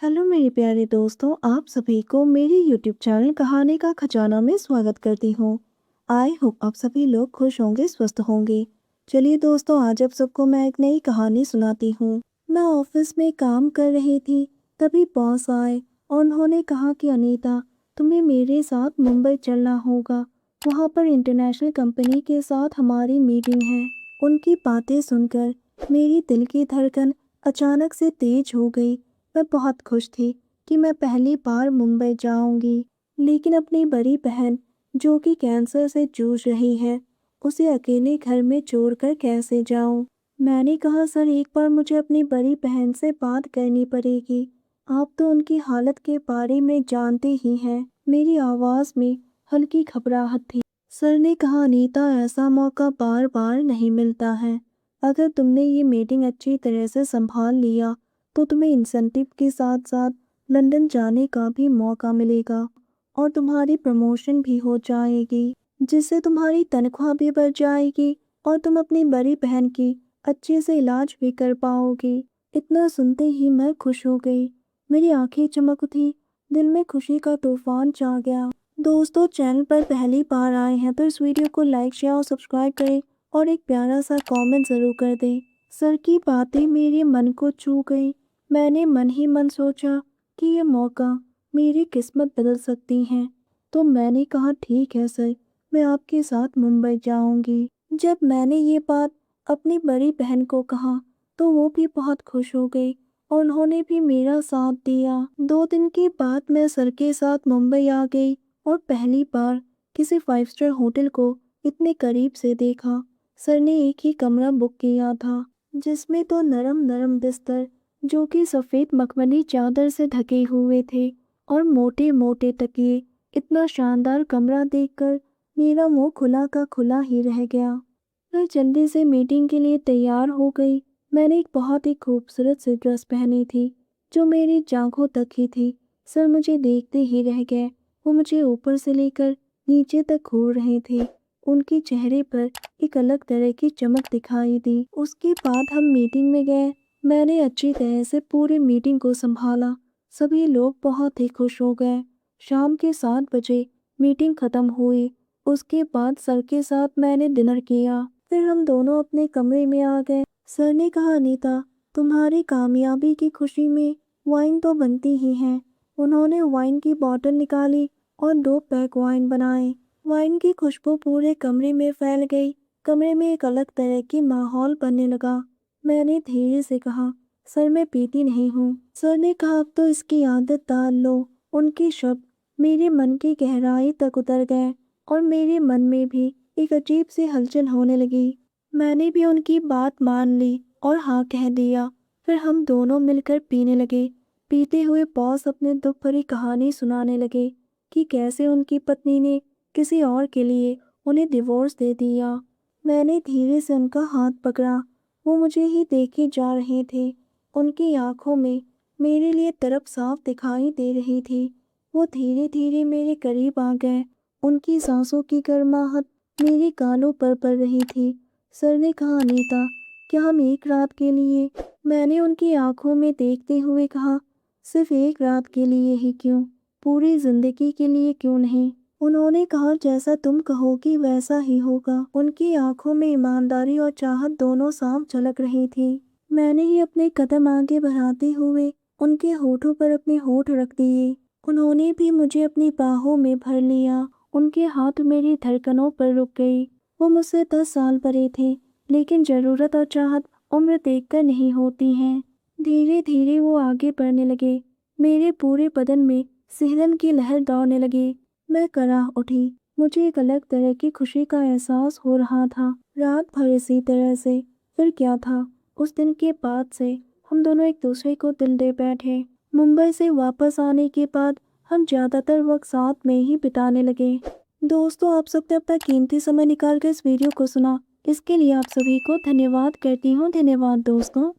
Hello मेरे प्यारे दोस्तों, आप सभी को मेरे यूट्यूब चैनल कहानी का खजाना में स्वागत करती हूँ। आई होप आप सभी लोग खुश होंगे, स्वस्थ होंगे। चलिए दोस्तों, आज आप सबको मैं एक नई कहानी सुनाती हूँ। मैं ऑफिस में काम कर रही थी, तभी बॉस आए और उन्होंने कहा कि अनीता, तुम्हें मेरे साथ मुंबई चलना होगा। वहाँ पर इंटरनेशनल कंपनी के साथ हमारी मीटिंग है। उनकी बातें सुनकर मेरी दिल की धड़कन अचानक से तेज हो गई। मैं बहुत खुश थी कि मैं पहली बार मुंबई जाऊंगी, लेकिन अपनी बड़ी बहन जो कि कैंसर से जूझ रही है, उसे अकेले घर में छोड़कर कैसे जाऊं? मैंने कहा, सर एक बार मुझे अपनी बड़ी बहन से बात करनी पड़ेगी। आप तो उनकी हालत के बारे में जानते ही हैं। मेरी आवाज़ में हल्की घबराहट थी। सर ने कहा, अनीता, ऐसा मौका बार बार नहीं मिलता है। अगर तुमने ये मीटिंग अच्छी तरह से संभाल लिया तो तुम्हें इंसेंटिव के साथ साथ लंदन जाने का भी मौका मिलेगा और तुम्हारी प्रमोशन भी हो जाएगी, जिससे तुम्हारी तनख्वाह भी बढ़ जाएगी और तुम अपनी बड़ी बहन की अच्छे से इलाज भी कर पाओगी। इतना सुनते ही मैं खुश हो गई। मेरी आंखें चमक उठी, दिल में खुशी का तूफान छा गया। दोस्तों, चैनल पर पहली बार आए हैं तो इस वीडियो को लाइक, शेयर और सब्सक्राइब करें और एक प्यारा सा कमेंट ज़रूर कर दें। सर की बातें मेरे मन को छू गई। मैंने मन ही मन सोचा कि ये मौका मेरी किस्मत बदल सकती हैं। तो मैंने कहा, ठीक है सर, मैं आपके साथ मुंबई जाऊंगी। जब मैंने ये बात अपनी बड़ी बहन को कहा तो वो भी बहुत खुश हो गई और उन्होंने भी मेरा साथ दिया। 2 दिन के बाद मैं सर के साथ मुंबई आ गई और पहली बार किसी 5 स्टार होटल को इतने करीब से देखा। सर ने एक ही कमरा बुक किया था, जिसमें तो नरम नरम बिस्तर जो कि सफ़ेद मखमली चादर से ढके हुए थे और मोटे मोटे तकिए। इतना शानदार कमरा देखकर मेरा मुंह खुला का खुला ही रह गया। मैं जल्दी से मीटिंग के लिए तैयार हो गई। मैंने एक बहुत ही खूबसूरत सी ड्रेस पहनी थी जो मेरी जांघों तक ही थी। सर मुझे देखते ही रह गए। वो मुझे ऊपर से लेकर नीचे तक घूर रहे थे। उनके चेहरे पर एक अलग तरह की चमक दिखाई दी। उसके बाद हम मीटिंग में गए। मैंने अच्छी तरह से पूरी मीटिंग को संभाला। सभी लोग बहुत ही खुश हो गए। शाम के 7 बजे मीटिंग खत्म हुई। उसके बाद सर के साथ मैंने डिनर किया। फिर हम दोनों अपने कमरे में आ गए। सर ने कहा, अनीता, तुम्हारी कामयाबी की खुशी में वाइन तो बनती ही है। उन्होंने वाइन की बोतल निकाली और 2 पैक वाइन बनाए। वाइन की खुशबू पूरे कमरे में फैल गई। कमरे में एक अलग तरह की माहौल बनने लगा। मैंने धीरे से कहा, सर मैं पीती नहीं हूँ। सर ने कहा, अब तो इसकी आदत डाल लो। उनके शब्द मेरे मन की गहराई तक उतर गए और मेरे मन में भी एक अजीब सी हलचल होने लगी। मैंने भी उनकी बात मान ली और हाँ कह दिया। फिर हम दोनों मिलकर पीने लगे। पीते हुए बॉस अपने दुख भरी कहानी सुनाने लगे कि कैसे उनकी पत्नी ने किसी और के लिए उन्हें डिवोर्स दे दिया। मैंने धीरे से उनका हाथ पकड़ा। वो मुझे ही देखे जा रहे थे। उनकी आंखों में मेरे लिए तड़प साफ दिखाई दे रही थी। वो धीरे धीरे मेरे करीब आ गए। उनकी सांसों की गर्माहट मेरे गालों पर पड़ रही थी। सर ने कहा, अनीता, क्या हम एक रात के लिए? मैंने उनकी आंखों में देखते हुए कहा, सिर्फ एक रात के लिए ही क्यों, पूरी जिंदगी के लिए क्यों नहीं? उन्होंने कहा, जैसा तुम कहोगी वैसा ही होगा। उनकी आंखों में ईमानदारी और चाहत दोनों साफ झलक रही थी। मैंने ही अपने कदम आगे बढ़ाते हुए उनके होठों पर अपने होठ रख दिए। उन्होंने भी मुझे अपनी बाहों में भर लिया। उनके हाथ मेरी धड़कनों पर रुक गई। वो मुझसे 10 साल बड़े थे, लेकिन ज़रूरत और चाहत उम्र देखकर नहीं होती हैं। धीरे धीरे वो आगे बढ़ने लगे। मेरे पूरे बदन में सिहरन की लहर दौड़ने लगी। मैं कराह उठी। मुझे एक अलग तरह की खुशी का एहसास हो रहा था। रात भर इसी तरह से। फिर क्या था, उस दिन के बाद से हम दोनों एक दूसरे को दिल दे बैठे। मुंबई से वापस आने के बाद हम ज़्यादातर वक्त साथ में ही बिताने लगे। दोस्तों, आप सबने अपना कीमती समय निकाल कर इस वीडियो को सुना, इसके लिए आप सभी को धन्यवाद करती हूँ। धन्यवाद दोस्तों।